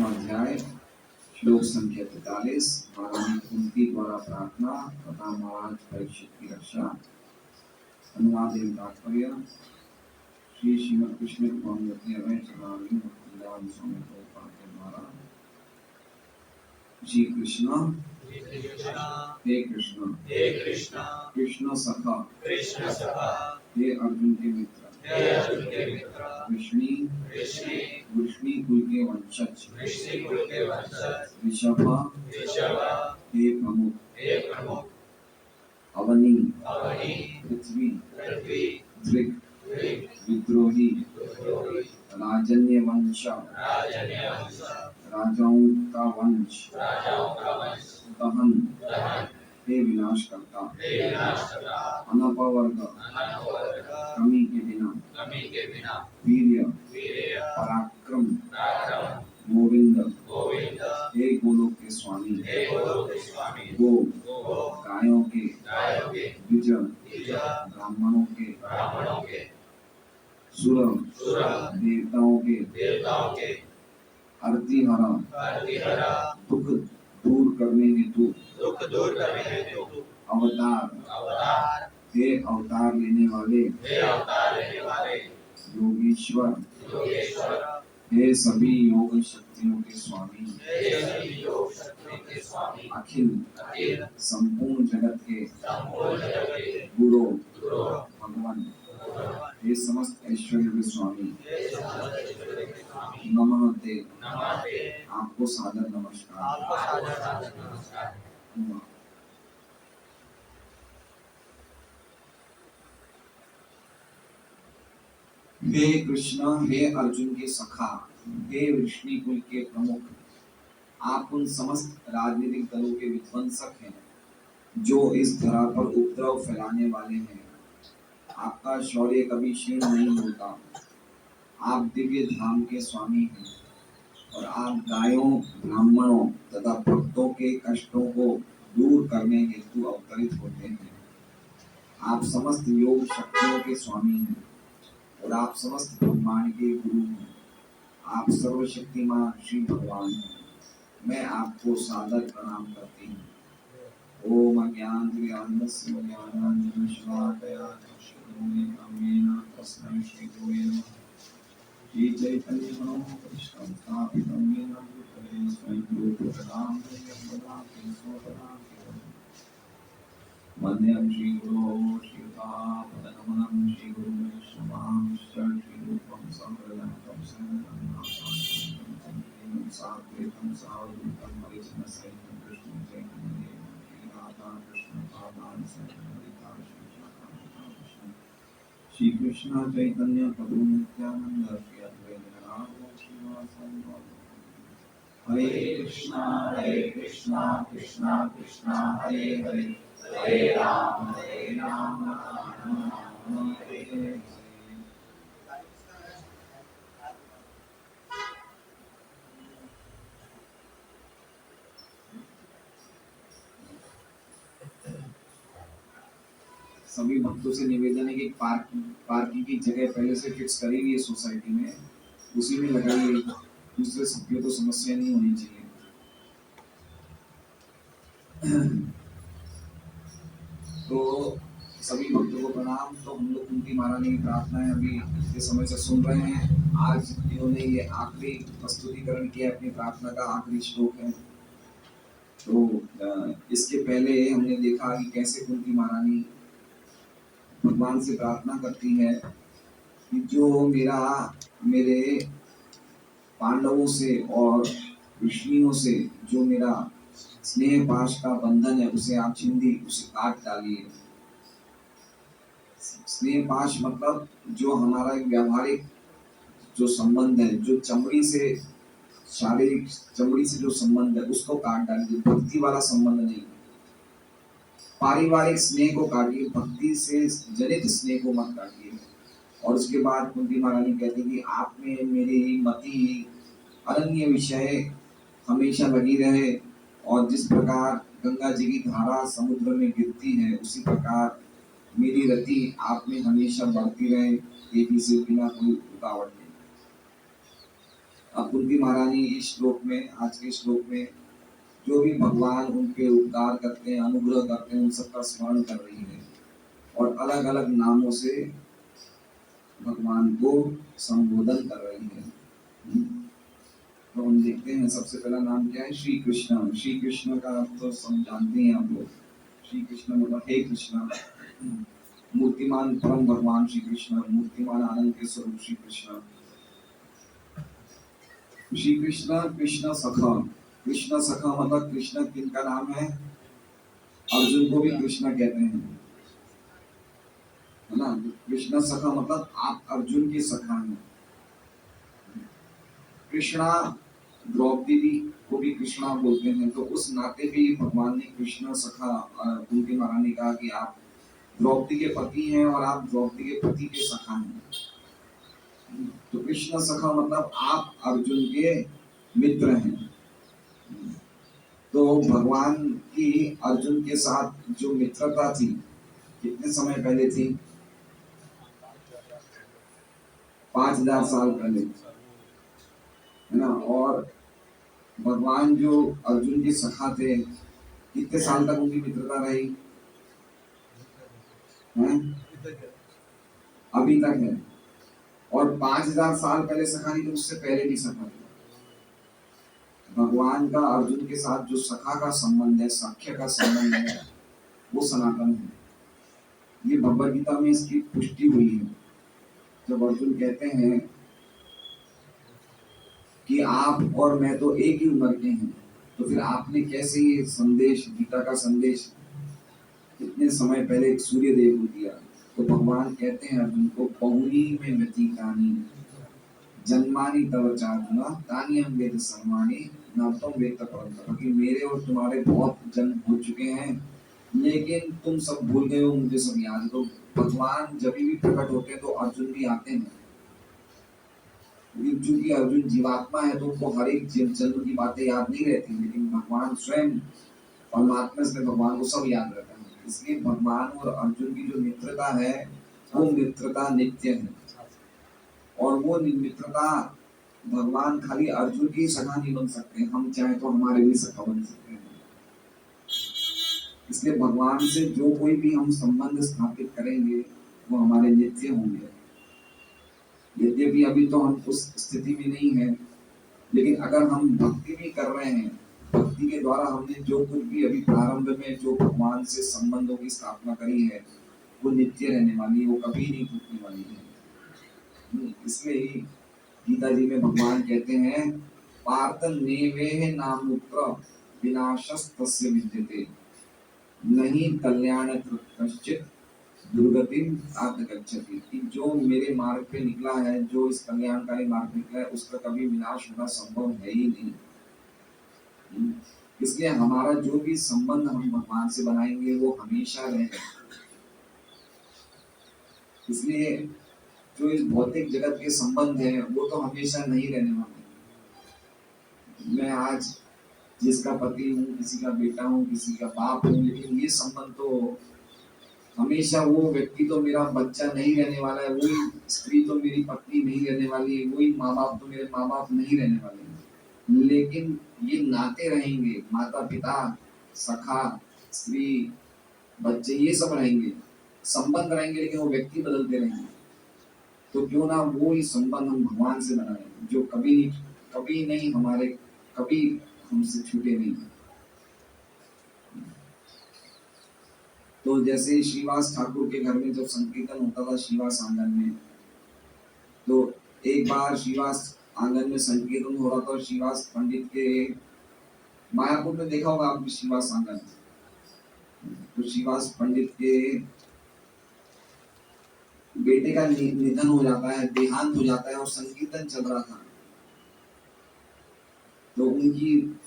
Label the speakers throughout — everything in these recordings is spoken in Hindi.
Speaker 1: अध्याय श्लोक संख्या 43 महारानी कुंती द्वारा प्रार्थना तथा महाराज परीक्षित की रक्षा। अनुवाद एवं तात्पर्य। श्री श्रीमद् कृष्ण भगवती अभय चरणारविंद भक्तिवेदांत स्वामी प्रभुपाद के द्वारा। श्री कृष्ण हे कृष्ण कृष्ण सखा हे अर्जुन के मित्र वृष्णि कुल के वंशज ऋषभ हे प्रमुख अवनी पृथ्वी दृक् विद्रोही राजन्य वंश राजाओं का वंश दहन हे विनाश करता अनपवर्ग कमी के बिना वीर्य पराक्रम गोविंद हे गोलोक के स्वामी गो गायों के द्विज ब्राह्मणों के सुर देवताओं के अर्तिहरा दुख दूर करने हेतु अवतार हे अवतार लेने वाले योगेश्वर हे सभी योग शक्तियों के स्वामी अखिल संपूर्ण जगत के गुरु भगवान हे समस्त ऐश्वर्य के स्वामी नमः ते आपको सादर नमस्कार। हे कृष्ण हे अर्जुन के सखा हे वृष्णि कुल के प्रमुख, आप उन समस्त राजनीतिक दलों के विध्वंसक हैं जो इस धरा पर उपद्रव फैलाने वाले हैं। आपका शौर्य कभी क्षीण नहीं होता। आप दिव्य धाम के स्वामी हैं और आप गायों ब्राह्मणों तथा भक्तों के कष्टों को दूर करने हेतु अवतरित होते हैं। आप समस्त योग शक्तियों के स्वामी हैं और आप समस्त ब्रह्मांड के गुरु हैं। आप सर्वशक्तिमान श्री भगवान हैं। मैं आपको सादर प्रणाम करती हूँ। ओम अज्ञानतिमिरान्धस्य ज्ञानाञ्जनशलाकया चक्षुरुन्मीलितं येन तस्मै श्रीगुरवे नमः। श्री चैतन्यमनोभीष्टं स्थापितं येन भूतले स्वयं रूपकदां ददाति स्वपदां वन्द्यं श्रीगुरो श्रीयुतापदकमलं श्रीगुरुवैष्णवांश्च श्रीरूपं सहृदयं सहृदयं साद्वैतं सावधूतं हरिजनसहितं कृष्णं चैतन्यदेवं श्री कृष्ण चैतन्य प्रभु नित्यानंद श्री अद्वैत गदाधर श्रीवासादि हरे कृष्णा कृष्णा कृष्णा हरे हरे हरे राम राम हरे हरे। सभी भक्तों से निवेदन है कि पार्किंग की जगह पहले से फिक्स करेगी सोसाइटी में, उसी में लगाइए। दूसरे सबके तो समस्या नहीं होनी चाहिए। तो सभी भक्तों को प्रणाम। तो हम लोग कुंती महारानी की प्रार्थनाएं अभी इतने समय से सुन रहे हैं। आज इन्होंने ये आखिरी प्रस्तुतिकरण किया, अपनी प्रार्थना का आखिरी श्लोक है। तो इसके पहले हमने देखा कि कैसे कुंती महारानी भगवान से प्रार्थना करती है कि जो मेरे पांडवों से और ऋषियों से जो मेरा स्नेह पाश का बंधन है उसे आप छिंदी उसे काट डालिए। स्नेह पाश मतलब जो हमारा व्यावहारिक जो संबंध है, जो चमड़ी से शारीरिक चमड़ी से जो संबंध है उसको काट डालिए। भक्ति वाला संबंध नहीं, पारिवारिक स्नेह को काटिए, भक्ति से जनित स्नेह को मत काटिए। और उसके बाद कुंती महारानी कहती कि आप में मेरी मति अनन्य विषय हमेशा लगी रहे, और जिस प्रकार गंगा जी की धारा समुद्र में गिरती है उसी प्रकार मेरी रति आप में हमेशा बढ़ती रहे, तेजी से बिना कोई रुकावट नहीं। अब कुंती महारानी इस श्लोक में, आज के श्लोक में जो भी भगवान उनके उपकार करते हैं, अनुग्रह करते हैं, उन सबका स्मरण कर रही है और अलग अलग नामों से भगवान को संबोधन कर रही है। तो हम देखते हैं सबसे पहला नाम क्या है, श्री कृष्ण। श्री कृष्ण का आप तो सब जानते हैं आप लोग। श्री कृष्ण मतलब हे कृष्ण, मूर्तिमान परम भगवान श्री कृष्ण, मूर्तिमान आनंद के स्वरूप श्री कृष्ण। श्री कृष्ण कृष्ण सखा। कृष्ण सखा मतलब कृष्ण किनका नाम है, अर्जुन को भी कृष्ण कहते हैं, है ना। कृष्ण सखा मतलब आप अर्जुन के सखा हैं। कृष्णा, द्रौपदी को भी कृष्णा बोलते हैं, तो उस नाते भी भगवान ने कृष्ण सखा कुंती महारानी ने कहा कि आप द्रौपदी के पति हैं और आप द्रौपदी के पति के सखा हैं। तो कृष्ण सखा मतलब आप अर्जुन के मित्र हैं। तो भगवान की अर्जुन के साथ जो मित्रता थी कितने समय पहले थी, 5000 साल पहले, है ना। और भगवान जो अर्जुन के सखा थे, कितने साल तक उनकी मित्रता रही है, अभी तक है। और 5000 साल पहले सखा नहीं तो उससे पहले भी सखा था। भगवान का अर्जुन के साथ जो सखा का संबंध है, सख्य का संबंध है, वो सनातन है। ये भगवद गीता में इसकी पुष्टि हुई है। जब अर्जुन कहते हैं कि आप और मैं तो एक ही उम्र के हैं, तो फिर आपने कैसे ये संदेश, गीता का संदेश इतने समय पहले सूर्य देव को दिया। तो भगवान कहते हैं अर्जुन को, बहुनी में व्यतीतानि जन्मानि तव चार्जुन तानि अहं वेद सर्वाणि न त्वं वेत्त परन्तप। कि मेरे और तुम्हारे बहुत जन्म हो चुके हैं, लेकिन तुम सब भूल गए हो, मुझे सब याद है। तो भगवान जब भी प्रकट होते हैं तो अर्जुन भी आते हैं। क्योंकि अर्जुन जीवात्मा है तो उनको हर एक जन्म की बातें याद नहीं रहती, लेकिन भगवान स्वयं परमात्मा से भगवान को सब याद रहता है। इसलिए भगवान और अर्जुन की जो मित्रता है वो मित्रता नित्य है। और वो मित्रता भगवान खाली अर्जुन की सखा नहीं बन सकते, हम चाहे तो हमारे भी सखा बन सकते हैं। इसलिए भगवान से जो कोई भी हम संबंध स्थापित करेंगे वो हमारे नित्य होंगे। यद्यपि अभी तो हम उस स्थिति में नहीं है, लेकिन अगर हम भक्ति भी कर रहे हैं, भक्ति के द्वारा हमने जो कुछ भी अभी प्रारंभ में जो भगवान से संबंधों की स्थापना करी है वो नित्य रहने वाली है, वो कभी नहीं टूटने वाली है। इसलिए गीता जी में भगवान कहते हैं, पार्थ नेवेह नामुत्र विनाशस्तस्य विद्यते नहीं कल्याण कश्चित दुर्गतिम आत्मगच्छति। कि जो मेरे मार्ग पे निकला है, जो इस कल्याणकारी मार्ग पे निकला है, उसका कभी विनाश होना संभव है ही नहीं। इसलिए हमारा जो भी संबंध हम भगवान से बनाएंगे वो हमेशा रहेगा। इसलिए जो इस भौतिक जगत के संबंध है वो तो हमेशा नहीं रहने वाले। मैं आज जिसका पति हूँ, किसी का बेटा हूँ, किसी का बाप हूँ, लेकिन ये संबंध तो हमेशा, वो व्यक्ति तो मेरा बच्चा नहीं रहने वाला है, वही स्त्री तो मेरी पत्नी नहीं रहने वाली है, वही माँ बाप तो मेरे माँ बाप नहीं रहने वाले हैं। लेकिन ये नाते रहेंगे, माता पिता, सखा, स्त्री, बच्चे, ये सब रहेंगे, संबंध रहेंगे, लेकिन वो व्यक्ति बदलते रहेंगे। तो क्यों ना वो ही संबंध हम भगवान से बनाए जो कभी नहीं हमारे, कभी हमसे छूटे नहीं। तो जैसे श्रीवास ठाकुर के घर में जब संकीर्तन होता था श्रीवास आंगन में, तो एक बार श्रीवास आंगन में संकीर्तन हो रहा था, श्रीवास पंडित के, मायापुर में देखा होगा आपने श्रीवास आंगन, तो श्रीवास पंडित के बेटे का निधन हो जाता है, देहांत हो जाता है, और संकीर्तन चल रहा था। तो उनकी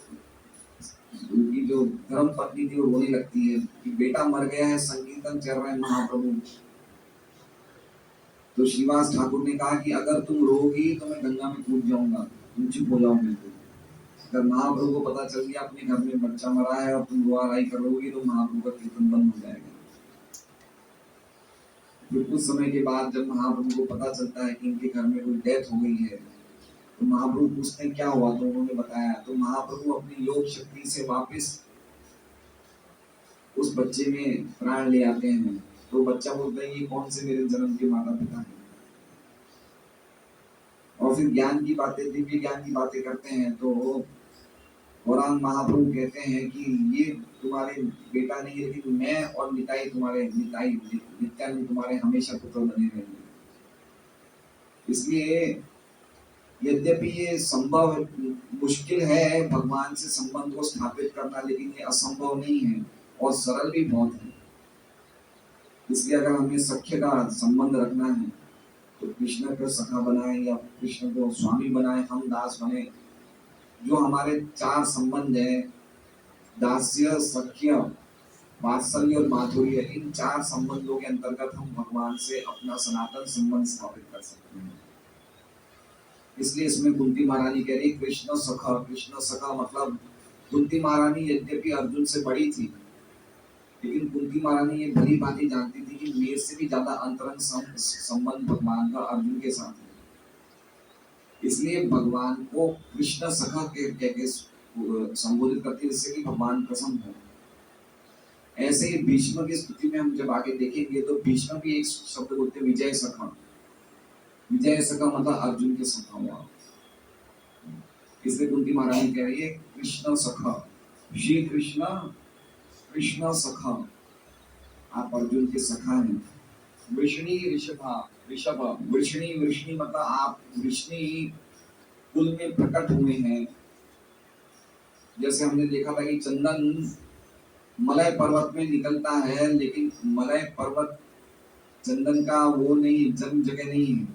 Speaker 1: उनकी जो धर्म पत्नी थी वो रोने लगती है कि बेटा मर गया है, संकीर्तन चल रहा है महाप्रभु। तो श्रीवास ठाकुर ने कहा कि अगर तुम रोगी तो मैं गंगा में कूद जाऊंगा, तुम चुप हो जाओ बिल्कुल। अगर महाप्रभु को पता चल गया अपने घर में बच्चा मरा है और तुम रोआराई करोगी तो महाप्रभु का कीर्तन बंद हो जाएगा। फिर कुछ समय के बाद जब महाप्रभु को पता चलता है कि इनके घर में कोई डेथ हो गई है, तो महाप्रभु पूछते क्या हुआ, तो उन्होंने बताया। तो महाप्रभु अपनी योग शक्ति से वापस उस बच्चे में प्राण ले आते हैं। तो बच्चा बोलता है ये कौन से मेरे जन्म के माता पिता हैं। और फिर ज्ञान की बातें, दिव्य ज्ञान की बातें करते हैं। तो औरंग महाप्रभु कहते हैं कि ये तुम्हारे बेटा नहीं है, लेकिन मैं और निताई तुम्हारे, निताई नित्यानंद तुम्हारे हमेशा पुत्र बने रहेंगे। इसलिए यद्यपि ये संभव, मुश्किल है भगवान से संबंध को स्थापित करना, लेकिन ये असंभव नहीं है और सरल भी बहुत है। इसलिए अगर हमें सख्य का संबंध रखना है तो कृष्ण को सखा बनाए या कृष्ण को स्वामी बनाए, हम दास बने। जो हमारे चार संबंध है, दास्य, सख्य, वात्सल्य और माधुर्य, इन चार संबंधों के अंतर्गत हम भगवान से अपना सनातन संबंध स्थापित कर सकते हैं। इसलिए इसमें कुंती महारानी कह रही कृष्ण सखा। कृष्ण सखा मतलब कुंती महारानी यद्यपि अर्जुन से बड़ी थी, लेकिन कुंती महारानी ये भली भांति जानती थी कि मेरे से भी ज्यादा अंतरंग संबंध भगवान का अर्जुन के साथ है। इसलिए भगवान को कृष्ण सखा कह के संबोधित करती है, जिससे कि भगवान प्रसन्न हो। ऐसे ही भीष्म की स्तुति में हम जब आगे देखेंगे तो भीष्म भी एक शब्द बोलते हैं विजय सखा। विजय सखा मतलब अर्जुन के सखा हुआ। इसलिए कुंती महारानी कह रही है कृष्ण सखा, श्री कृष्ण कृष्ण सखा, आप अर्जुन के सखा हैं। वृषणी ऋषभा, ऋषभ वृषणी, वृषणी मतलब आप वृषणी कुल में प्रकट हुए हैं। जैसे हमने देखा था कि चंदन मलय पर्वत में निकलता है, लेकिन मलय पर्वत चंदन का वो नहीं, जन्म जगह नहीं है।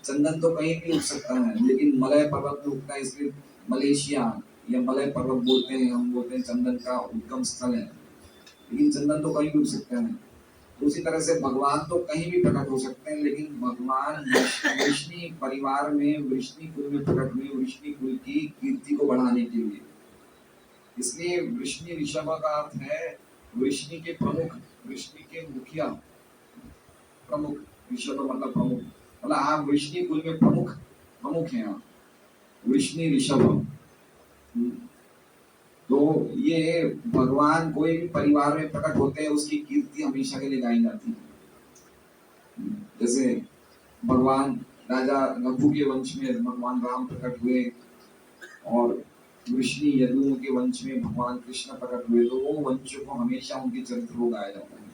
Speaker 1: चंदन तो कहीं भी उग सकता है, लेकिन मलय पर्वत में उगता है, इसलिए मलेशिया या मलय पर्वत बोलते हैं। हम बोलते हैं चंदन का उद्गम स्थल है, लेकिन चंदन तो कहीं भी उग सकता है। उसी तरह से भगवान तो कहीं भी प्रकट हो सकते हैं, लेकिन भगवान वृष्णि परिवार में, वृष्णि कुल में प्रकट हुए, वृष्णि कुल की कीर्ति को बढ़ाने के लिए। इसलिए वृष्णि ऋषभ का अर्थ है वृष्णि के प्रमुख, वृष्णि के मुखिया, प्रमुख। ऋषभ मतलब प्रमुख, मतलब आप वृष्णि कुल में प्रमुख, प्रमुख हैं आप, वृष्णि ऋषभ। तो ये भगवान कोई भी परिवार में प्रकट होते हैं, उसकी कीर्ति हमेशा के लिए गाई जाती है। जैसे भगवान राजा रघु के वंश में भगवान राम प्रकट हुए, और वृष्णि यदुओं के वंश में भगवान कृष्ण प्रकट हुए, तो वो वंश को हमेशा उनके चरित्र को गाया जाता है।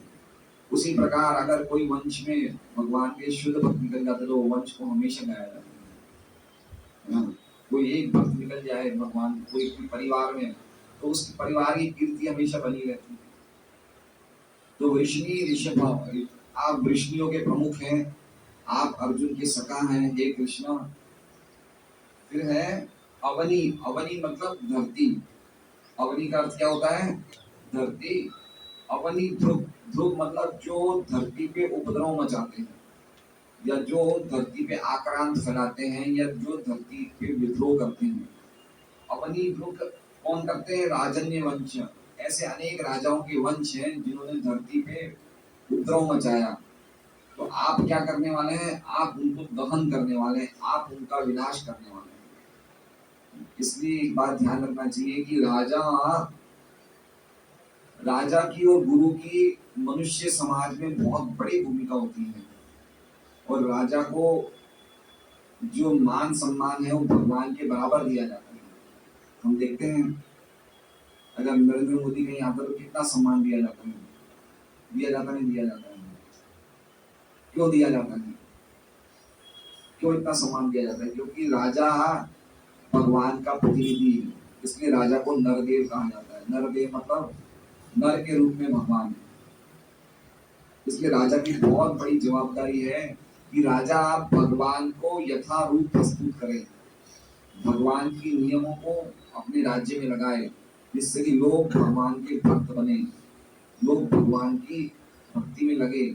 Speaker 1: उसी प्रकार अगर कोई वंश में भगवान के शुद्ध भक्त निकल जाते तो वंश को हमेशा गाया जाता है। कोई एक भक्त निकल जाए भगवान कोई परिवार में, तो उस परिवार की कीर्ति हमेशा बनी रहती है। तो वृष्णि ऋषभ, आप वृष्णियों के प्रमुख हैं, आप अर्जुन के सखा हैं, हे कृष्ण। फिर है अवनी, अवनी मतलब धरती। अवनी का अर्थ क्या होता है? धरती। अवनी ध्रुव, ध्रुव मतलब जो धरती पे उपद्रव मचाते हैं, या जो धरती पे आक्रांत फैलाते हैं, या जो धरती पे विद्रोह करते हैं। अवनी ध्रुव कौन करते हैं? राजन्य वंश। ऐसे अनेक राजाओं के वंश हैं जिन्होंने धरती पे उपद्रव मचाया। तो आप क्या करने वाले हैं? आप उनको दहन करने वाले हैं, आप उनका विनाश करने वाले हैं। इसलिए एक बात ध्यान रखना चाहिए कि राजा की और गुरु की मनुष्य समाज में बहुत बड़ी भूमिका होती है, और राजा को जो मान सम्मान है वो भगवान के बराबर दिया जाता है। हम देखते हैं अगर नरेंद्र मोदी कहीं आता तो कितना सम्मान दिया जाता है, दिया जाता नहीं दिया जाता है? क्यों दिया जाता है? क्यों इतना सम्मान दिया जाता है? क्योंकि राजा भगवान का प्रतिनिधि है, इसलिए राजा को नरदेव कहा जाता है। नरदेव मतलब नर के रूप में भगवान है। इसलिए राजा की बहुत बड़ी जवाबदारी है कि राजा भगवान को यथारूप प्रस्तुत करे, भगवान के नियमों को अपने राज्य में लगाए, जिससे कि लोग भगवान के भक्त बने, लोग भगवान की भक्ति में लगे,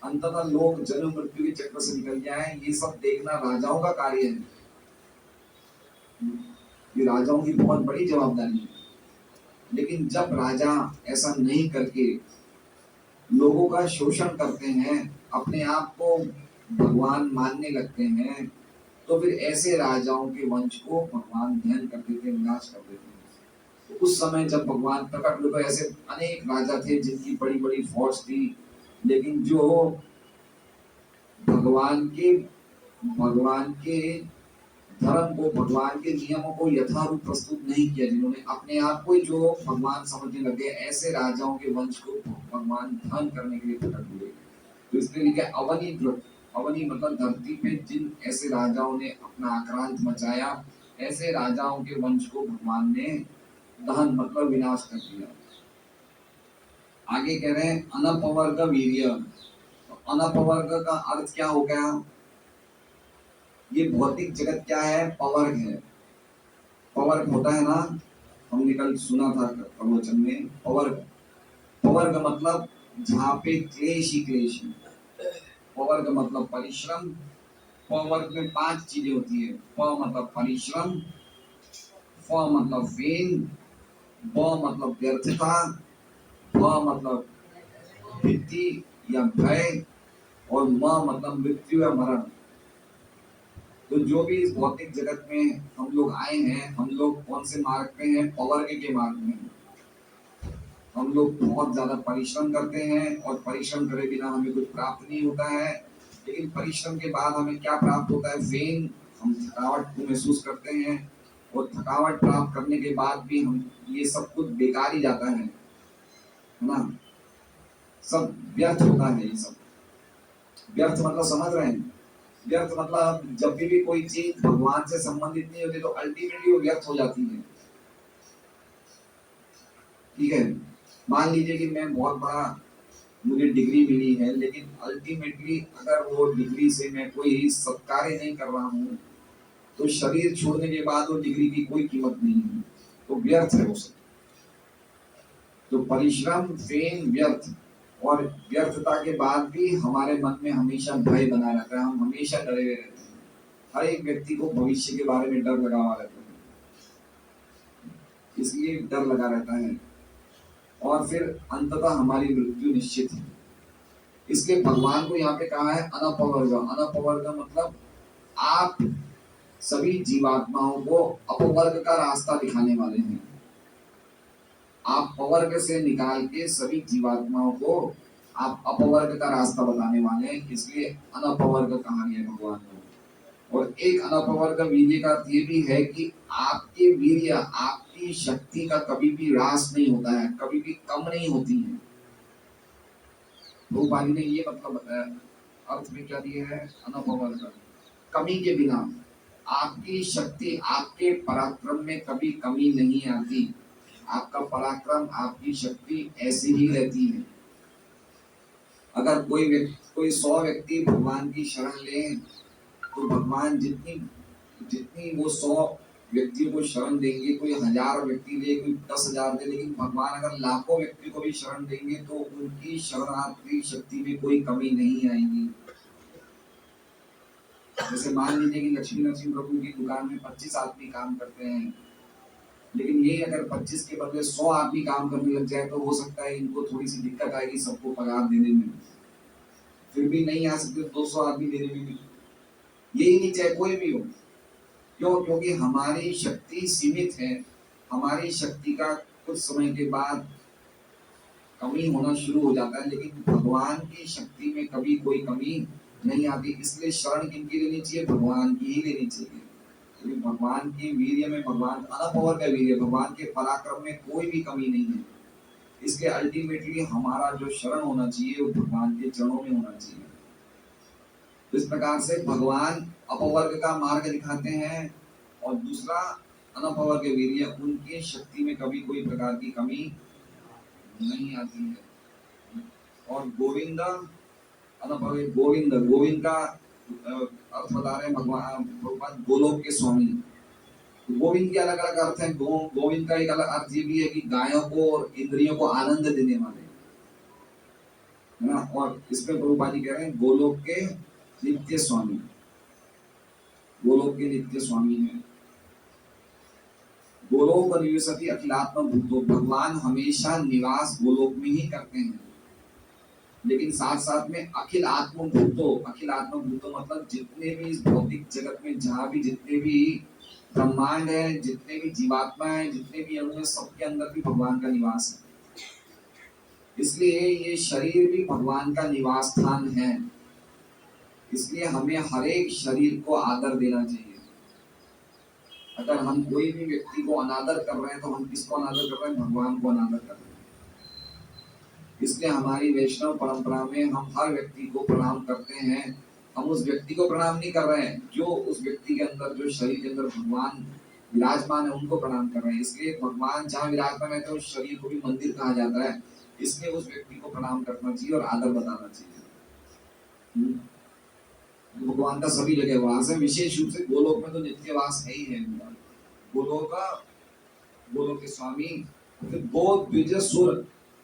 Speaker 1: अंततः लोग जन्म मृत्यु के चक्र से निकल जाए। ये सब देखना राजाओं का कार्य है। ये राजाओं की बहुत बड़ी जवाबदारी है। लेकिन जब राजा ऐसा नहीं करके लोगों का शोषण करते हैं, अपने आप को भगवान मानने लगते हैं, तो फिर ऐसे राजाओं के वंश को भगवान दहन कर देते, विनाश कर देते। तो उस समय जब भगवान प्रकट हुए तो ऐसे अनेक राजा थे जिनकी बड़ी बड़ी फौज थी, लेकिन जो भगवान के भगवान के धर्म को, भगवान के नियमों को यथारूप प्रस्तुत नहीं किया, जिन्होंने अपने आप को जो भगवान समझने लगे, ऐसे राजाओं के वंश को भगवान दहन करने के लिए प्रकट हुए। तो इसलिए लिखा अवनी ध्रुव, अवनी मतलब धरती पे जिन ऐसे राजाओं ने अपना आक्रांत मचाया, ऐसे राजाओं के वंश को भगवान ने दहन मतलब विनाश कर दिया। आगे कह रहे हैं अनपवर्ग वीर्य। तो अनपवर्ग का अर्थ क्या हो गया? ये भौतिक जगत क्या है? पवर्ग है। पवर्ग होता है ना, हमने कल सुना था प्रवचन में, पवर्ग। पवर्ग मतलब जहाँ पे क्लेश ही क्लेश है। पवर्ग मतलब परिश्रम। पवर्ग में 5 चीजें होती है। प मतलब परिश्रम, फ मतलब फेन, ब मतलब व्यर्थता, भ मतलब भीति या भय, और म मतलब मृत्यु या मरण। तो जो भी इस भौतिक जगत में हम लोग आए हैं, हम लोग कौन से मार्ग पे हैं? पवर्ग के मार्ग में। हम लोग बहुत ज्यादा परिश्रम करते हैं और परिश्रम करे बिना हमें कुछ प्राप्त नहीं होता है, लेकिन परिश्रम के बाद हमें क्या प्राप्त होता है? फेन। हम थकावट को महसूस करते हैं, और थकावट प्राप्त करने के बाद भी हम ये सब कुछ बेकार ही जाता है ना, सब व्यर्थ होता है। ये सब व्यर्थ मतलब समझ रहे हैं? व्यर्थ मतलब जब भी कोई चीज भगवान से संबंधित नहीं होती तो अल्टीमेटली वो व्यर्थ हो जाती है। ठीक है, मान लीजिए कि मैं बहुत बड़ा, मुझे डिग्री मिली है, लेकिन अल्टीमेटली अगर वो डिग्री से मैं कोई सत्कार्य नहीं कर रहा हूँ, तो शरीर छोड़ने के बाद वो डिग्री की कोई कीमत नहीं है, तो व्यर्थ है वो सब। तो परिश्रम, फेम, व्यर्थ, और व्यर्थता के बाद भी हमारे मन में हमेशा भय बना रहता है, हम हमेशा डरे हुए रहते हैं। हर एक व्यक्ति को भविष्य के बारे में डर लगा हुआ रहता है, इसलिए डर लगा रहता है, और फिर अंततः हमारी मृत्यु निश्चित है। इसलिए भगवान को यहाँ पे कहा है अनपवर्ग। अनपवर्ग मतलब आप सभी जीवात्माओं को अपवर्ग का रास्ता दिखाने वाले हैं। आप पवर्ग से निकाल के सभी जीवात्माओं को आप अपवर्ग का रास्ता बताने वाले हैं, इसलिए अनपवर्ग कहा गया भगवान को। और एक अनपवर्ग वीर्य का अर्थ ये भी है कि आपके वीर्य, आपकी शक्ति का कभी भी ह्रास नहीं होता है, कभी भी कम नहीं होती है। भगवान ने ये मतलब बताया, अर्थ में क्या दिया है अनपवर्ग, कमी के बिना। आपकी शक्ति, आपके पराक्रम में कभी कमी नहीं आती। आपका पराक्रम, आपकी शक्ति ऐसी ही रहती है। अगर कोई 100 व्यक्ति भगवान की शरण ले, तो भगवान जितनी जितनी वो 100 व्यक्तियों को शरण देंगे, कोई 1000 व्यक्ति ले, कोई 10,000 दे, लेकिन भगवान अगर लाखों व्यक्ति को भी शरण देंगे तो उनकी शरणार्थी शक्ति में कोई कमी नहीं आएगी। जैसे मान लीजिए कि लक्ष्मी नरसिंह प्रभु की दुकान में 25 आदमी काम करते हैं, लेकिन ये अगर 25 के बदले 100 आदमी काम करने लग जाए तो हो सकता है इनको थोड़ी सी दिक्कत आएगी सबको पगार देने में, फिर भी नहीं आ सकते 200 आदमी देने में भी। यही नहीं, चाहे कोई भी हो। क्यों? क्योंकि हमारी शक्ति सीमित है। हमारी शक्ति का कुछ समय के बाद कमी होना शुरू हो जाता है, लेकिन भगवान की शक्ति में कभी कोई कमी नहीं आती। इसलिए शरण किनकी लेनी चाहिए? भगवान की ही लेनी चाहिए। क्योंकि भगवान के वीर्य में, भगवान अनपवर्ग का वीर्य, भगवान के पराक्रम में कोई भी कमी नहीं है। इसलिए अल्टीमेटली हमारा जो शरण होना चाहिए वो भगवान के चरणों में होना चाहिए। तो इस प्रकार से भगवान अपवर्ग का मार्ग दिखाते हैं, और दूसरा अनपवर्ग वीर्य, उनकी शक्ति में कभी कोई प्रकार की कमी नहीं आती है। और गोविंद, अनपवर्ग गोविंद, गोविंद का अर्थ बता रहे हैं भगवान गोलोक के स्वामी। गोविंद के अलग अलग अर्थ हैं। गोविंद का एक अलग अर्थ ये भी है कि गायों को और इंद्रियों को आनंद देने वाले, है ना। और इसमें प्रभुपाद जी कह रहे हैं गोलोक के नित्य स्वामी, गोलोक के नित्य स्वामी है। गोलोक निवसति अखिलात्म भूतो, भगवान हमेशा निवास गोलोक में ही करते हैं। लेकिन साथ साथ में अखिल आत्मभूतो मतलब जितने भी इस भौतिक जगत में जहाँ भी जितने भी ब्रह्मांड है, जितने भी जीवात्मा है, जितने भी अणु है, सबके अंदर भी भगवान का निवास है। इसलिए ये शरीर भी भगवान का निवास स्थान है। इसलिए हमें हर एक शरीर को आदर देना चाहिए। अगर हम कोई भी व्यक्ति को अनादर कर रहे हैं तो हम किसको अनादर कर रहे हैं? भगवान को अनादर कर रहे हैं। इसलिए हमारी वैष्णव परंपरा में हम हर व्यक्ति को प्रणाम करते हैं। हम उस व्यक्ति को प्रणाम नहीं कर रहे हैं जो उस व्यक्ति के अंदर, जो शरीर के अंदर भगवान विराजमान है, उनको प्रणाम कर रहे हैं। इसलिए भगवान जहाँ विराजमान है तो उस शरीर को भी मंदिर कहा जाता है। इसलिए उस व्यक्ति को प्रणाम करना चाहिए और आदर बताना चाहिए। भगवान का सभी जगह वास है, विशेष रूप से गोलोक में तो नित्यवास है ही है। गोलोक के स्वामी। गो द्विज सुर,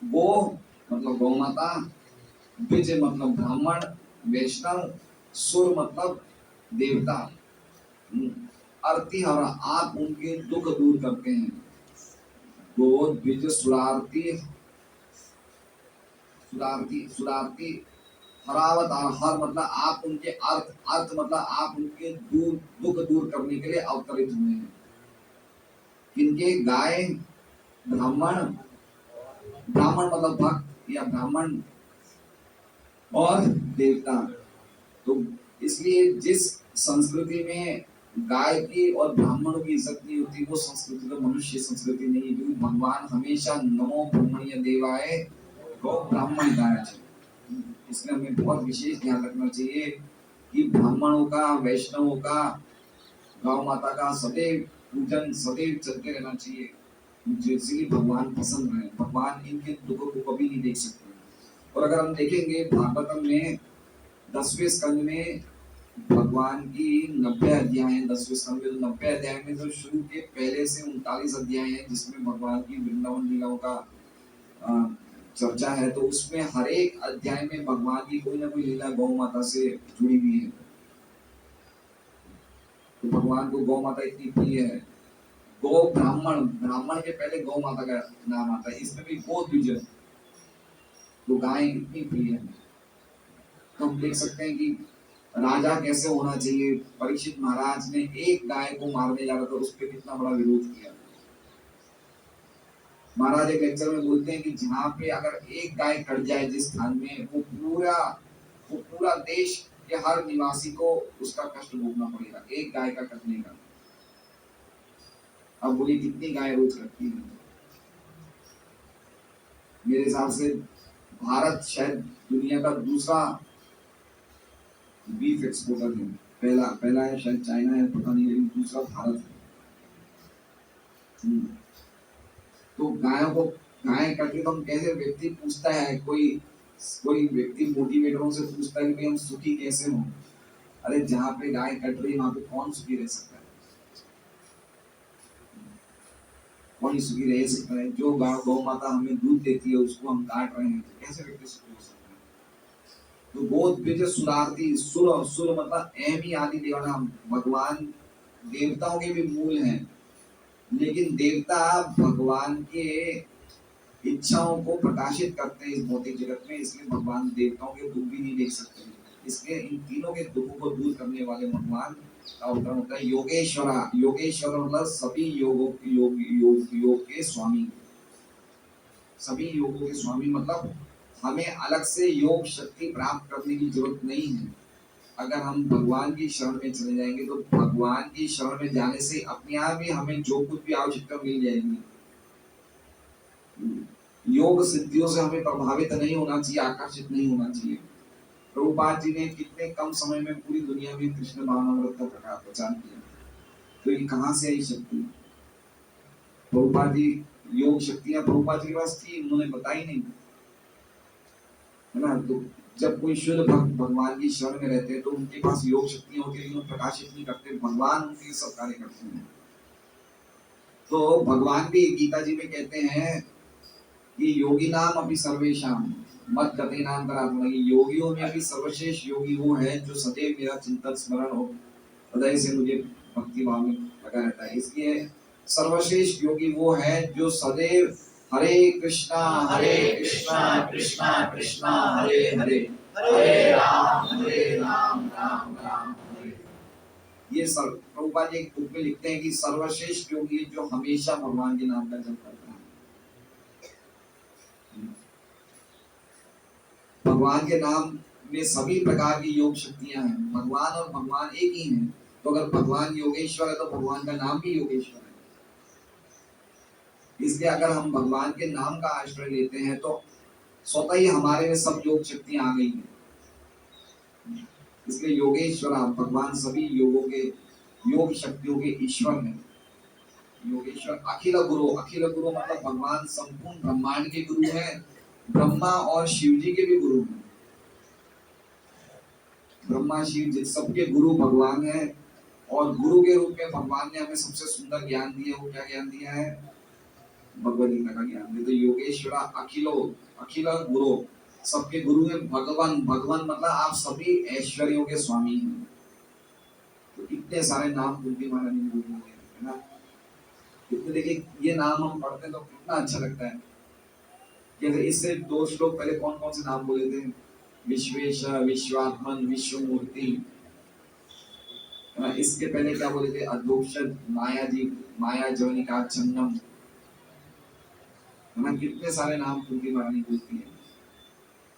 Speaker 1: गो मतलब गौ माता, द्विज मतलब ब्राह्मण वैष्णव, सुर मतलब देवता। अर्तिहर, आप उनके दुख दूर करते हैं। गो द्विज सुरार्ति, सुरार्ति हरावतार, हर मतलब आप उनके अर्थ मतलब आप उनके दुख दूर करने के लिए अवतरित हुए हैं। किनके? गाय, ब्राह्मण मतलब भक्त या ब्राह्मण और देवता। तो इसलिए जिस संस्कृति में गाय की और ब्राह्मणों की इज्जत नहीं होती, वो संस्कृति तो मनुष्य संस्कृति नहीं है। क्योंकि भगवान हमेशा नमो ब्रह्मण्य देवाय गौ ब्राह्मण गाय। इसमें हमें बहुत विशेष ध्यान रखना चाहिए कि ब्राह्मणों का, वैष्णवों का, गौ माता का सदैव पूजन सदैव चलते रहना चाहिए, जिससे भगवान पसंद रहे। भगवान इनके दुखों को कभी नहीं देख सकते। और अगर हम देखेंगे भागवतम में 10वें स्कंद में भगवान की 90 अध्याय हैं। 10वें स्कंद में 90 अध्याय में जो शुरू के पहले से 39 अध्याय हैं, जिसमें भगवान की वृंदावन लीलाओं का चर्चा है। तो उसमें हर एक अध्याय में भगवान की कोई ना कोई लीला गौ माता से जुड़ी हुई है। तो भगवान को गौ माता इतनी प्रिय है। गौ ब्राह्मण, ब्राह्मण के पहले गौ माता का नाम आता है। इसमें भी गो द्विज, तो गाय इतनी प्रिय है। तो हम देख सकते हैं कि राजा कैसे होना चाहिए। परीक्षित महाराज ने एक गाय को मारने जा रहा था, उस पर कितना बड़ा विरोध किया। महाराज एक लेक्चर में बोलते हैं कि जहाँ पे अगर एक गाय कट जाए जिस स्थान में, वो पूरा देश के हर निवासी को उसका कष्ट भोगना पड़ेगा, एक गाय का कटने का। अब बोली कितनी गाय रोज कटती है? मेरे हिसाब से भारत शायद दुनिया का दूसरा बीफ एक्सपोर्टर है। पहला है शायद चाइना है, पता नहीं, लेकिन दूसरा भारत है। तो गाय कटे तो हम कैसे, व्यक्ति पूछता है, कोई व्यक्ति मोटिवेटरों से पूछता है कि हम सुखी कैसे हों। अरे जहाँ पे गाय कट रही है वहां पे कौन सुखी रह सकता है? कौन ही सुखी रह सकता है? जो गौ माता हमें दूध देती है उसको हम काट रहे हैं, तो कैसे व्यक्ति सुखी हो सकता है? तो बहुत बीज सुरार्थी, सुर मतलब एमी आदि देवनाम, भगवान देवताओं के भी मूल हैं। लेकिन देवता भगवान के इच्छाओं को प्रकाशित करते हैं इस भौतिक जगत में। इसलिए भगवान देवताओं के दुख भी नहीं देख सकते। इसलिए इन तीनों के दुखों को दूर करने वाले भगवान का अवतरण होता है योगेश्वरा। योगेश्वर मतलब सभी योग के स्वामी। सभी योगों के स्वामी मतलब हमें अलग से योग शक्ति प्राप्त करने की जरूरत नहीं है। अगर हम भगवान की शरण में चले जाएंगे तो भगवान की शरण में जाने से अपने आप ही हमें जो कुछ भी आवश्यकता मिल जाएगी। योग सिद्धियों से हमें प्रभावित नहीं होना चाहिए, आकर्षित नहीं होना चाहिए। प्रभुपाद जी ने कितने कम समय में पूरी दुनिया में कृष्ण भावनामृत का प्रचार किया। तो ये कहाँ से आई शक्ति? प्रभुपाद जी, योग शक्तियां प्रभुपाद जी के पास थी, उन्होंने बताई नहीं, है ना। तो जब कोई शुद्ध भक्त भगवान की शरण में रहते हैं तो उनके पास योग शक्तियां होती है, प्रकाशित नहीं करते, भगवान उनके सब कार्य करते हैं। तो भगवान भी गीता जी में कहते हैं कि योगी नाम अभी सर्वेशाम मत गते नाम करात्मा। योगियों में अभी सर्वश्रेष्ठ योगी वो है जो सदैव मेरा चिंतन स्मरण हो, हृदय से मुझे भक्ति भाव में लगा रहता है। इसलिए सर्वश्रेष्ठ योगी वो है जो सदैव हरे कृष्णा कृष्णा कृष्णा हरे हरे,
Speaker 2: हरे
Speaker 1: राम राम राम हरे। ये सर प्रभुपाद जी एक बुक में लिखते हैं कि सर्वश्रेष्ठ योगी है जो हमेशा भगवान के नाम का जप करता है। भगवान के नाम में सभी प्रकार की योग शक्तियां हैं। भगवान और भगवान एक ही हैं। तो अगर भगवान योगेश्वर है तो भगवान का नाम भी योगेश्वर है। इसलिए अगर हम भगवान के नाम का आश्रय लेते हैं तो स्वतः ही हमारे में सब योग शक्तियां आ गई हैं। इसलिए योगेश्वर भगवान सभी योगों के योग शक्तियों के ईश्वर हैं। योगेश्वर अखिल गुरु मतलब भगवान संपूर्ण ब्रह्मांड के गुरु हैं। ब्रह्मा और शिव जी के भी गुरु हैं। ब्रह्मा शिव जी सबके गुरु भगवान हैं। और गुरु के रूप में भगवान ने हमें सबसे सुंदर ज्ञान दिया। वो क्या ज्ञान दिया है? भगवद गीता का ज्ञान दिया। तो योगेश्वर अखिल गुरु सबके गुरु है। भगवान मतलब आप सभी ऐश्वर्यों के स्वामी हैं। तो इतने सारे नाम कुंती महारानी ने बोल दिए है ना। इतने देखिए ये नाम हम पढ़ते हैं तो कितना अच्छा लगता है। जैसे इससे 2 श्लोक पहले कौन कौन से नाम बोले थे? विश्वेश, विश्वात्मन, विश्वमूर्ति। इसके पहले क्या बोले थे? अधोक्षज, माया जी, माया जवनिका चन्नम। कितने सारे नाम कुंती महारानी बोलती है।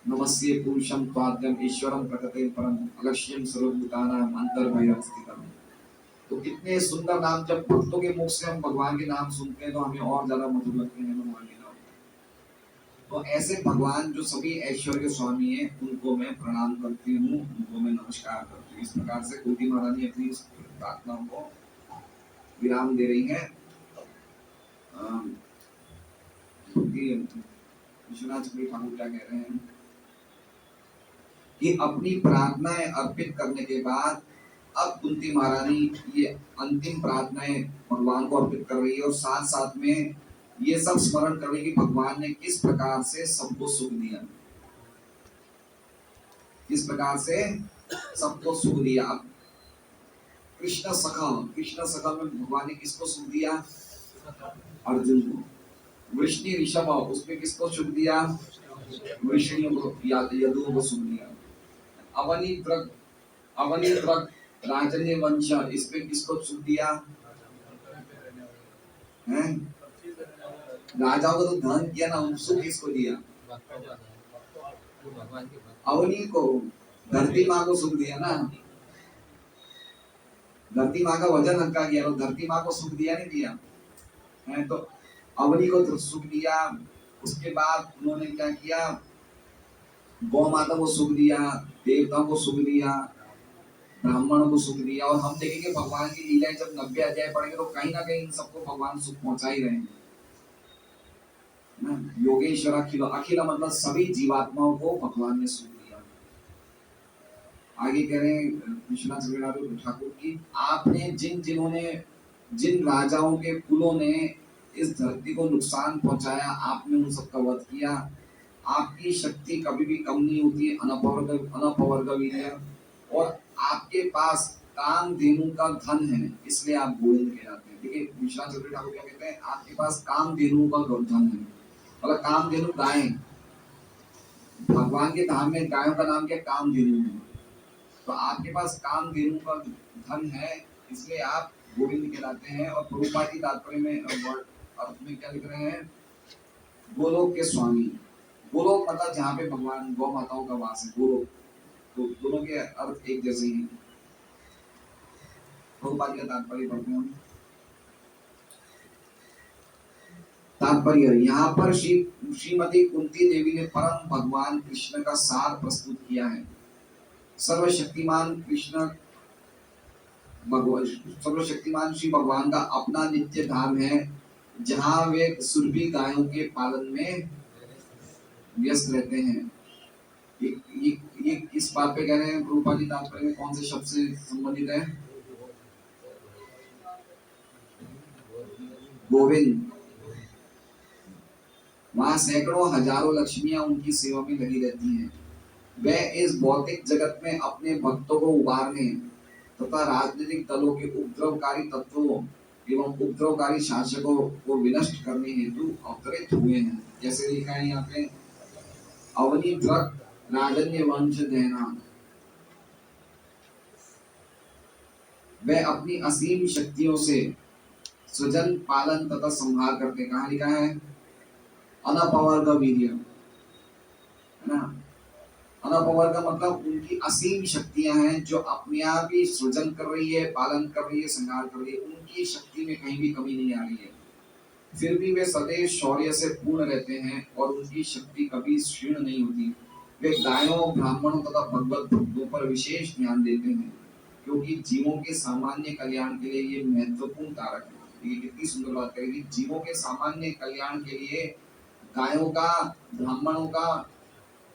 Speaker 1: नमस्ते पुरुषम त्वाद्यम ईश्वरम प्रकृते परम अलक्ष्यम सर्वभूतानां अंतर्भैरव स्थितम। तो कितने सुंदर नाम जब भक्तों के मुख से हम भगवान के नाम सुनते हैं तो हमें और ज्यादा मधुर लगते हैं भगवान के नाम। तो ऐसे भगवान जो सभी ऐश्वर्य के स्वामी हैं उनको मैं प्रणाम करती हूँ, उनको मैं नमस्कार करती हूँ। इस प्रकार से कुंती महारानी अपनी प्रार्थनाओं को विराम दे रही है। विश्वनाथ चक्री ठाकुर क्या कह रहे हैं कि अपनी प्रार्थनाएं अर्पित करने के बाद अब कुंती महारानी ये अंतिम प्रार्थनाएं भगवान को अर्पित कर रही है और साथ साथ में ये सब स्मरण कर रही है कि भगवान ने किस प्रकार से सबको सुख दिया, किस प्रकार से सबको सुख दिया। कृष्ण सखा में भगवान ने किसको सुख दिया? अर्जुन को। वृष्णि ऋषभ उसमें किसको सुख दिया? वृष्णियों को, यदुओं को सुख दिया। अवनी त्रक राजन्य वंश इसमें किसको सुख दिया? हैं? राजाओं को तो धन किया ना, सुख किसको दिया? अवनी को, धरती माँ को सुख दिया ना। धरती माँ का वजन हल्का किया तो धरती माँ को सुख दिया नहीं दिया है। तो अवनी को तो सुख दिया। उसके बाद उन्होंने क्या किया? गौ माता को सुख दिया, देवताओं को सुख दिया, ब्राह्मणों को सुख दिया। और हम देखेंगे भगवान की लीलाएं जब 90 अध्याय पढ़ेंगे तो कहीं ना कहीं इन सबको भगवान सुख पहुंचा ही रहे हैं ना। योगेश्वर अखिल मतलब सभी जीवात्माओं को भगवान ने सुख दिया। आगे कह रहे हैं विश्वनाथ चक्रवर्ती ठाकुर की आपने जिन राजाओं के कुलों ने इस धरती को नुकसान पहुंचाया, आपने उन सबका वध किया। आपकी शक्ति कभी भी कम नहीं होती, अनपवर्गवीर्य। और आपके पास कामधेनु का धन है, इसलिए आप गोविंद कहलाते हैं। देखिए विश्वनाथ चक्रवर्ती ठाकुर क्या कहते हैं? आपके पास कामधेनु का धन है। मतलब कामधेनु गाय, भगवान के धाम में गायों का नाम क्या? कामधेनु है। तो आपके पास कामधेनु का धन है, इसलिए आप गोविंद कहलाते हैं। और प्रभुपाद जी तात्पर्य में अर्थ में क्या लिख रहे हैं? गोलोक के स्वामी। गोलोक मतलब जहाँ पे भगवान गौ माताओं का वास है, गोलोक। तो दोनों के अर्थ एक जैसे ही। प्रभुपाद का तात्पर्य पढ़ते हैं। तात्पर्य यहाँ पर श्रीमती कुंती देवी ने परम भगवान कृष्ण का सार प्रस्तुत किया है। सर्वशक्तिमान श्री भगवान का अपना नित्य धाम है, जहाँ वे सुरभि गायों के पालन में व्यस्त रहते हैं। ये किस बात पे कह रहे हैं? प्रभुपाद जी तात्पर्य में कौन से शब्द से संबंधित है? गोविंद। वहां सैकड़ों हजारों लक्ष्मियां उनकी सेवा में लगी रहती हैं। वह इस भौतिक जगत में अपने भक्तों को उबारने तथा राजनीतिक दलों के उपद्रवकारी तत्वों एवं उपद्रवकारी शासकों को विनष्ट करने हेतु अवतरित हुए हैं। जैसे लिखा है यहाँ पे, अवनी ध्रक राजन्य वंश देना, वह अपनी असीम शक्तियों से स्वजन पालन तथा संहार करते। कहाँ लिखा है? अनपवर्ग वीर्य, है ना। अनपवर्ग का मतलब उनकी असीम शक्तियां हैं जो अपने आप ही सृजन कर रही है, पालन कर रही है, संहार कर रही है। उनकी शक्ति में कहीं भी कमी नहीं आ रही है, फिर भी वे सदैव शौर्य से पूर्ण रहते हैं और उनकी शक्ति कभी क्षीण नहीं होती। वे गायों, ब्राह्मणों तथा भगवत भक्तों पर विशेष ध्यान देते हैं, क्योंकि जीवों के सामान्य कल्याण के लिए ये महत्वपूर्ण कारक है। ये कितनी सुंदर बात है कि जीवों के सामान्य कल्याण के लिए गायों का, ब्राह्मणों का,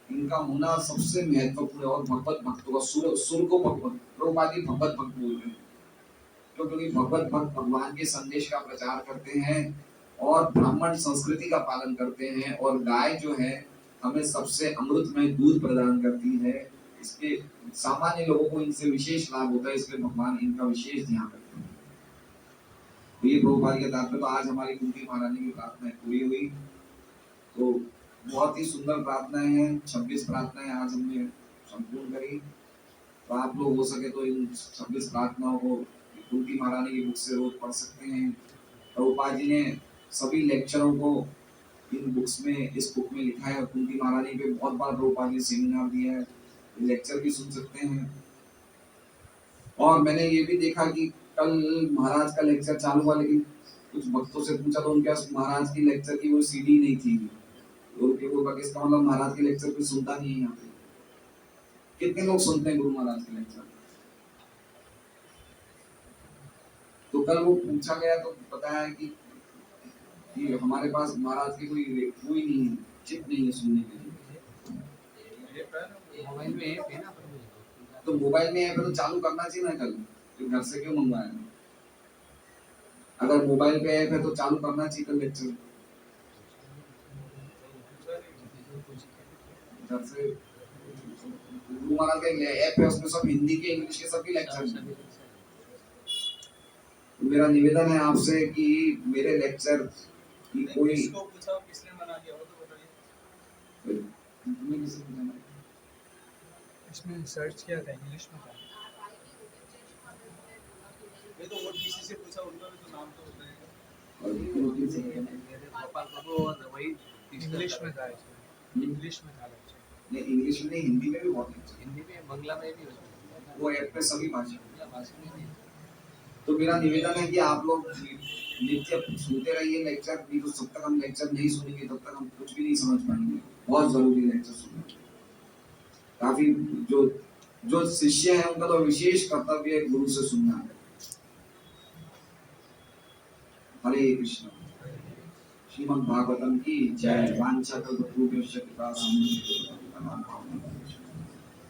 Speaker 1: इनका होना सबसे महत्वपूर्ण है। और भगवत भक्तों का, सुर को भगवत, प्रभुपाद जी भगवत भक्त बोल रहे हैं, क्योंकि भगवत भक्त भगवान के संदेश का प्रचार करते हैं और ब्राह्मण संस्कृति का पालन करते हैं, और गाय जो है हमें सबसे अमृतमय दूध प्रदान करती है। इसके सामान्य लोगों को इनसे विशेष लाभ होता है, इसलिए भगवान इनका विशेष ध्यान रखते हैं। तो ये प्रभुपाद के तात्पर्य। तो आज हमारी कुंती महारानी की प्रार्थना पूरी हुई। तो बहुत ही सुंदर प्रार्थनाएं हैं, 26 प्रार्थनाएं आज हमने संपूर्ण करी। तो आप लोग हो सके तो इन 26 प्रार्थनाओं को कुंती महारानी की बुक से रोज पढ़ सकते हैं। प्रभुपाद जी ने सभी लेक्चरों को इन बुक्स में, इस बुक में लिखा है। कुंती महारानी पे बहुत बार प्रभुपाद जी सेमिनार दिया है, लेक्चर भी सुन सकते हैं। और मैंने ये भी देखा कि कल महाराज का लेक्चर चालू हुआ, लेकिन कुछ भक्तों से पूछा तो उनके पास महाराज की लेक्चर की वो सीडी नहीं थी। इसका मतलब महाराज के लेक्चर कोई सुनता नहीं है यहाँ पे। कितने लोग सुनते हैं गुरु महाराज के लेक्चर? तो कल वो पूछा गया तो बताया कि हमारे पास महाराज की कोई नहीं है, चिप नहीं है सुनने के लिए। मोबाइल में ऐप है ना, तो मोबाइल में ऐप है तो चालू करना चाहिए ना कल, तो घर से क्यों मंगवाया? अगर मोबाइल पे ऐप है तो चालू करना चाहिए कल लेक्चर। घर से गुरु महाराज का ऐप है, उसमें सब हिंदी के, इंग्लिश के सबके लेक्चर हैं। मेरा निवेदन है आपसे कि मेरे लेक्चर की कोई
Speaker 2: किसको पूछा, किसने मना किया वो तो बताइए।
Speaker 1: तुम्हें किसने पूछा?
Speaker 2: इसमें सर्च किया था, इंग्लिश में था। ये तो और किसी से पूछा, उनका भी तो नाम तो बताएगा।
Speaker 1: और किसी से
Speaker 2: गोपाल बाबू और वही इंग्लिश में था, इसमें इंग्लिश में था लेक्चर।
Speaker 1: नहीं, इंग्लिश में नहीं, हिंदी में भी बहुत लेक्चर।
Speaker 2: हिंदी में, बांग्ला में भी होता है।
Speaker 1: वो ऐप पे सभी भाषा
Speaker 2: में।
Speaker 1: तो मेरा निवेदन है कि आप लोग नित्य सुनते रहिए लेक्चर। नहीं तो जब तक हम लेक्चर नहीं सुनेंगे तब तक हम कुछ भी नहीं समझ पाएंगे। बहुत जरूरी लेक्चर सुनना। काफी जो शिष्य है उनका तो विशेष कर्तव्य है गुरु से सुनना है। हरे कृष्ण। श्रीमद् भागवतम की जय। वांछाकल्पतरुभ्यश्च कृपा सिंधुभ्यो।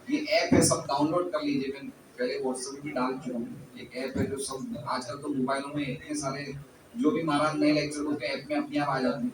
Speaker 1: ये ऐप है, सब डाउनलोड कर लीजिए। मैं पहले व्हाट्सएप भी डाल चुका हूँ। एक ऐप है जो सब, आजकल तो मोबाइलों में इतने सारे जो भी महाराज नए लेक्चर होते हैं ऐप में अपने आप आ जाते हैं।